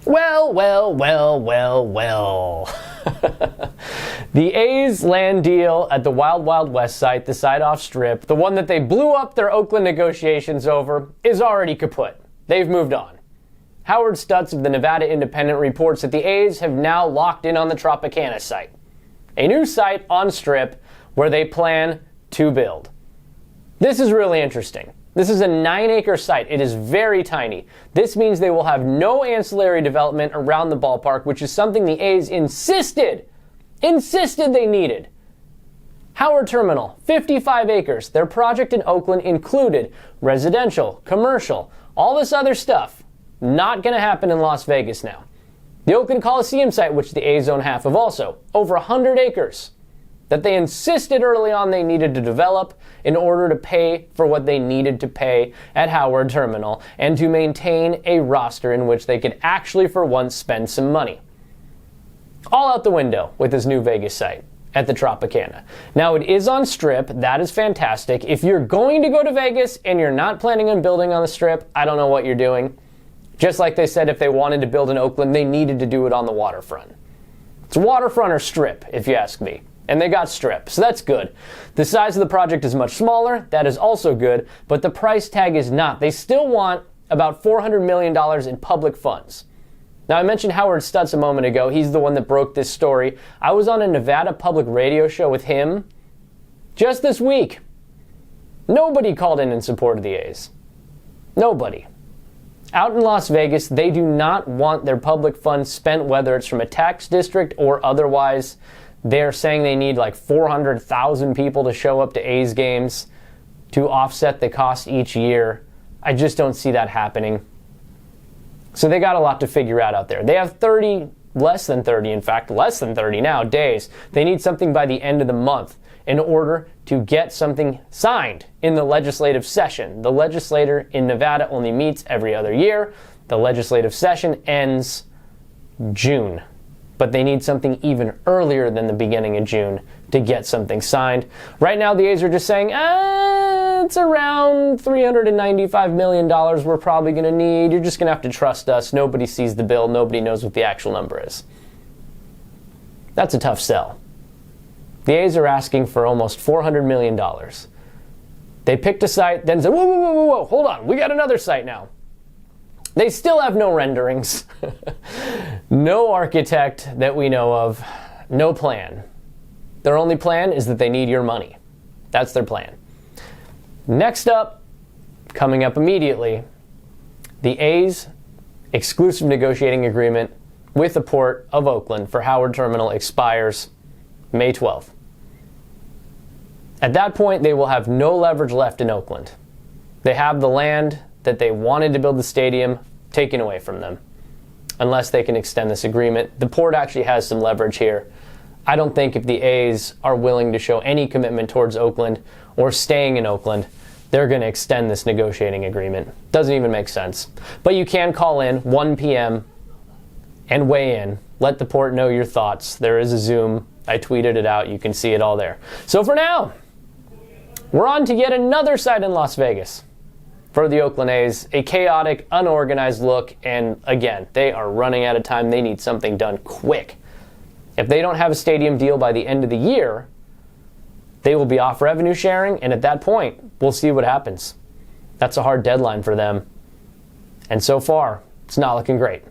Well, well, well, well, well. The A's land deal at the Wild Wild West site, the site off Strip, the one that they blew up their Oakland negotiations over, is already kaput. They've moved on. Howard Stutz of the Nevada Independent reports that the A's have now locked in on the Tropicana site, a new site on Strip where they plan to build. This is really interesting. This is a 9-acre site. It is very tiny. This means they will have no ancillary development around the ballpark, which is something the A's insisted they needed. Howard Terminal, 55 acres. Their project in Oakland included residential, commercial, all this other stuff. Not going to happen in Las Vegas now. The Oakland Coliseum site, which the A's own half of also, over 100 acres. That they insisted early on they needed to develop in order to pay for what they needed to pay at Howard Terminal and to maintain a roster in which they could actually for once spend some money. All out the window with this new Vegas site at the Tropicana. Now it is on Strip. That is fantastic. If you're going to go to Vegas and you're not planning on building on the Strip, I don't know what you're doing. Just like they said if they wanted to build in Oakland, they needed to do it on the waterfront. It's waterfront or Strip, if you ask me. And they got Strip, so that's good. The size of the project is much smaller. That is also good, but the price tag is not. They still want about $400 million in public funds. Now, I mentioned Howard Stutz a moment ago. He's the one that broke this story. I was on a Nevada public radio show with him just this week. Nobody called in support of the A's. Nobody. Out in Las Vegas, they do not want their public funds spent, whether it's from a tax district or otherwise. They're saying they need like 400,000 people to show up to A's games to offset the cost each year. I just don't see that happening. So they got a lot to figure out there. They have less than 30 now, days. They need something by the end of the month in order to get something signed in the legislative session. The legislature in Nevada only meets every other year. The legislative session ends June. But they need something even earlier than the beginning of June to get something signed. Right now, the A's are just saying, it's around $395 million we're probably going to need. You're just going to have to trust us. Nobody sees the bill. Nobody knows what the actual number is. That's a tough sell. The A's are asking for almost $400 million. They picked a site, then said, whoa, hold on. We got another site now. They still have no renderings, no architect that we know of, no plan. Their only plan is that they need your money. That's their plan. Next up, coming up immediately, the A's exclusive negotiating agreement with the Port of Oakland for Howard Terminal expires May 12th. At that point, they will have no leverage left in Oakland. They have the land that they wanted to build the stadium taken away from them, unless they can extend this agreement. The Port actually has some leverage here. I don't think if the A's are willing to show any commitment towards Oakland or staying in Oakland, they're going to extend this negotiating agreement. Doesn't even make sense. But you can call in 1 p.m. and weigh in. Let the Port know your thoughts. There is a Zoom. I tweeted it out. You can see it all there. So for now, we're on to yet another site in Las Vegas for the Oakland A's. A chaotic, unorganized look, and again, they are running out of time. They need something done quick. If they don't have a stadium deal by the end of the year, they will be off revenue sharing, and at that point, we'll see what happens. That's a hard deadline for them. And so far, it's not looking great.